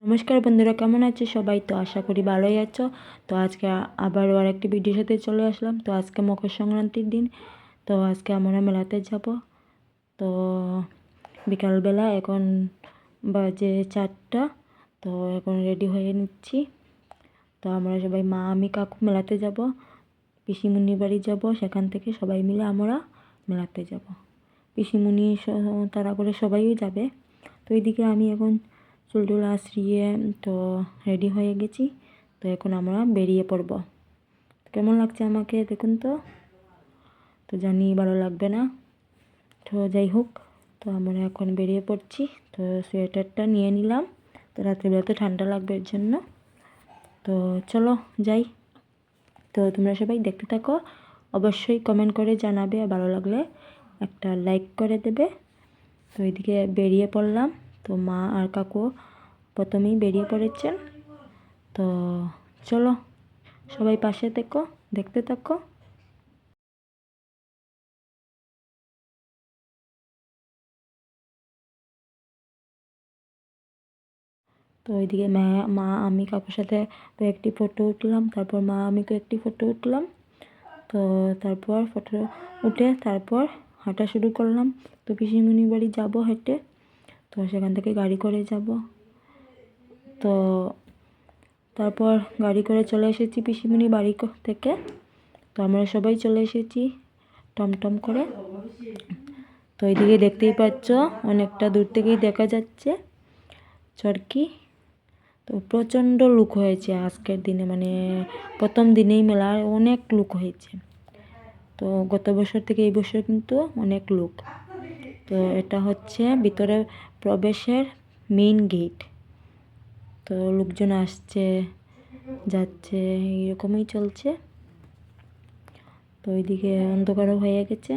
নমস্কার বন্ধুরা, কেমন আছো সবাই? তো আশা করি ভালোই আছো। তো আজকে আবার আর একটি ভিডিওর সাথে চলে আসলাম। তো আজকে মকর সংক্রান্তির দিন। তো আজকে আমরা মেলাতে যাব। তো বিকালবেলা এখন বাজে 4টা। তো এখন রেডি হয়ে নিচ্ছি। তো আমরা সবাই মা, আমি, কাকু মেলাতে যাব। পিসিমুনি বাড়ি যাব, সেখান থেকে সবাই মিলে আমরা মেলাতে যাব। পিসিমুনি তারা করে সবাই যাবে। তো এইদিকে আমি এখন চুল আশ্রিয়ে তো রেডি হয়ে গেছি। তো এখন আমরা বেরিয়ে পড়ব। কেমন লাগছে আমাকে দেখুন তো। তো জানি ভালো লাগবে না। তো যাই হোক, তো আমরা এখন বেরিয়ে পড়ছি। তো সোয়েটারটা নিয়ে নিলাম। তো রাত্রিবেলা তো ঠান্ডা লাগবে এর জন্য। তো চলো যাই। তো তোমরা সবাই দেখতে থাকো। অবশ্যই কমেন্ট করে জানাবে, ভালো লাগলে একটা লাইক করে দেবে। তো এদিকে বেরিয়ে পড়লাম। তো মা আর কাকু প্রথমেই বেরিয়ে পড়েছেন। তো চলো সবাই পাশে থেকো, দেখতে থাকো। তো ওইদিকে মা আমি কাকুর সাথে কয়েকটি ফটো উঠলাম। তারপর মা আমি কয়েকটি ফটো উঠলাম। তো তারপর ফটো উঠে তারপর হাঁটা শুরু করলাম। তো পিসিমণি বাড়ি যাব হেঁটে। তো সেখান থেকে গাড়ি করে যাব। তো তারপর গাড়ি করে চলে এসেছি পিসিমণি বাড়ি থেকে। তো আমরা সবাই চলে এসেছি টমটম করে। তো এইদিকে দেখতেই পাচ্ছ, অনেকটা দূর থেকেই দেখা যাচ্ছে চরকি। তো প্রচণ্ড লোক হয়েছে আজকের দিনে, মানে প্রথম দিনেই মেলায় অনেক লোক হয়েছে। তো গত বছর থেকে এই বছর কিন্তু অনেক লোক। তো এটা হচ্ছে ভিতরে প্রবেশের মেইন গেট। তো লোকজন আসছে যাচ্ছে, এইরকমই চলছে। তো ওইদিকে অন্ধকারও হয়ে গেছে,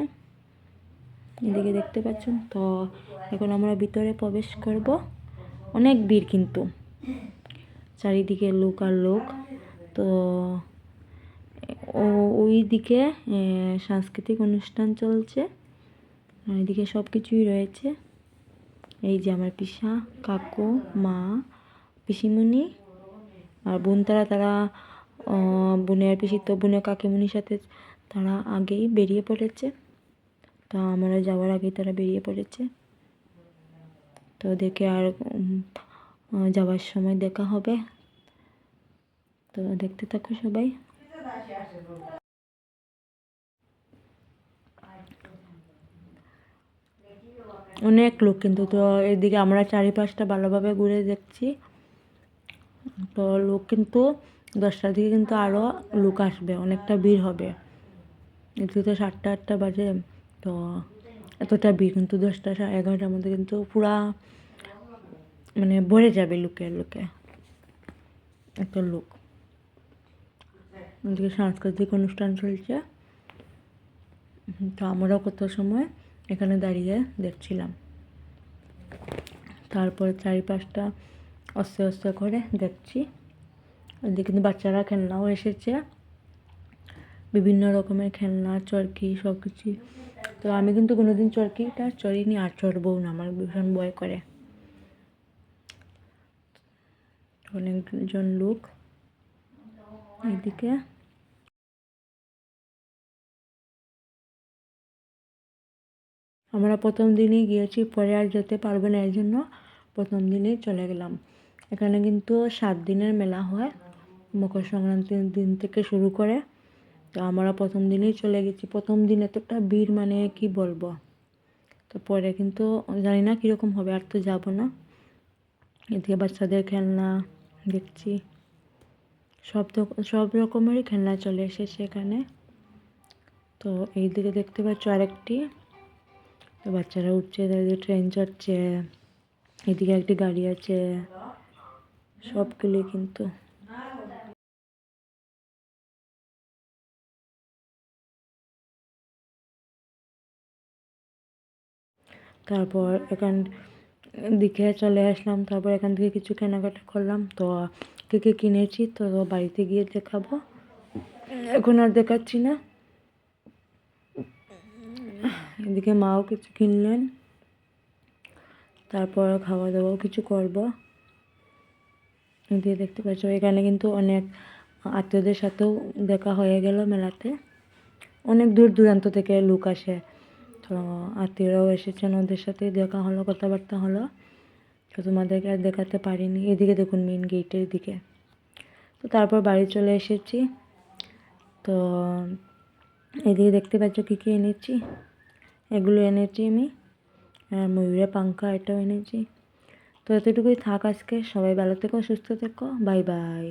এদিকে দেখতে পাচ্ছেন। তো এখন আমরা ভিতরে প্রবেশ করব। অনেক ভিড় কিন্তু, চারিদিকে লোক আর লোক। তো ওই দিকে সাংস্কৃতিক অনুষ্ঠান চলছে, আর এদিকে সব কিছুই রয়েছে। এই যে আমার পিসা, কাকু, মা, পিসিমণি আর বোন, তারা বোনের পিসি তো বোনের কাকিমণির সাথে তারা আগেই বেরিয়ে পড়েছে। তো আমরা যাওয়ার আগেই তারা বেরিয়ে পড়েছে। তো ওদেরকে আর যাওয়ার সময় দেখা হবে। তো দেখতে থাকো সবাই। অনেক লোক কিন্তু। তো এদিকে আমরা চারিপাশটা ভালোভাবে ঘুরে দেখছি। তো লোক কিন্তু 10টার দিকে কিন্তু আরও লোক আসবে, অনেকটা ভিড় হবে। এদিকে তো 7টা-8টা বাজে। তো এতটা ভিড় কিন্তু 10টা-11টার মধ্যে কিন্তু পুরা মানে ভরে যাবে লোকে এত লোক। এদিকে সাংস্কৃতিক অনুষ্ঠান চলছে। তো আমরাও কত সময় এখানে দাঁড়িয়ে দেখছিলাম। তারপরে চারিপাশটা আস্তে আস্তে করে দেখছি। এদিকে কিন্তু বাচ্চারা খেলনাও এসেছে, বিভিন্ন রকমের খেলনা, চরকি, সব কিছুই। তো আমি কিন্তু কোনোদিন চরকিটা চড়িনি আর চড়বও না, আমার ভীষণ ভয় করে। অনেকজন লোক এদিকে। আমরা প্রথম দিনই গিয়েছি, পরে আর যেতে পারবো না, এর জন্য প্রথম দিনেই চলে গেলাম। এখানে কিন্তু 7 দিনের মেলা হয়, মকর সংক্রান্তির দিন থেকে শুরু করে। তো আমরা প্রথম দিনেই চলে গেছি। প্রথম দিন এতটা ভিড়, মানে কি বলবো। তো পরে কিন্তু জানি না কীরকম হবে, আর তো যাবো না। এদিকে বাচ্চাদের খেলনা দেখছি, সব রকমেরই খেলনা চলে এসেছে এখানে। তো এইদিকে দেখতে পাচ্ছ আরেকটি। তো বাচ্চারা উঠছে, তাদের ট্রেন চড়ছে। এদিকে একটি গাড়ি আছে, সবগুলি কিন্তু। তারপর এখান দিকে চলে আসলাম। তারপর এখান থেকে কিছু কেনাকাটা করলাম। তো কে কিনেছি তো বাড়িতে গিয়ে দেখাবো, এখন আর দেখাচ্ছি না। এদিকে মাও কিছু কিনলেন। তারপর খাওয়া দাওয়াও কিছু করব। এদিকে দেখতে পাচ্ছ এখানে কিন্তু অনেক আত্মীয়দের সাথেও দেখা হয়ে গেল মেলাতে। অনেক দূর দূরান্ত থেকে লোক আসে, তো আত্মীয়রাও এসেছেন, ওদের সাথেই দেখা হলো, কথাবার্তা হলো। তো তোমাদেরকে আর দেখাতে পারিনি। এদিকে দেখুন মেন গেটের দিকে। তো তারপর বাড়ি চলে এসেছি। তো এদিকে দেখতে পাচ্ছ কী কী এনেছি। এগুলো এনেছি আমি, আর ময়ূরের পাঙ্খা এটাও এনেছি। তো এতটুকুই থাক আজকে। সবাই ভালো থেকো, সুস্থ থেকো, বাই বাই।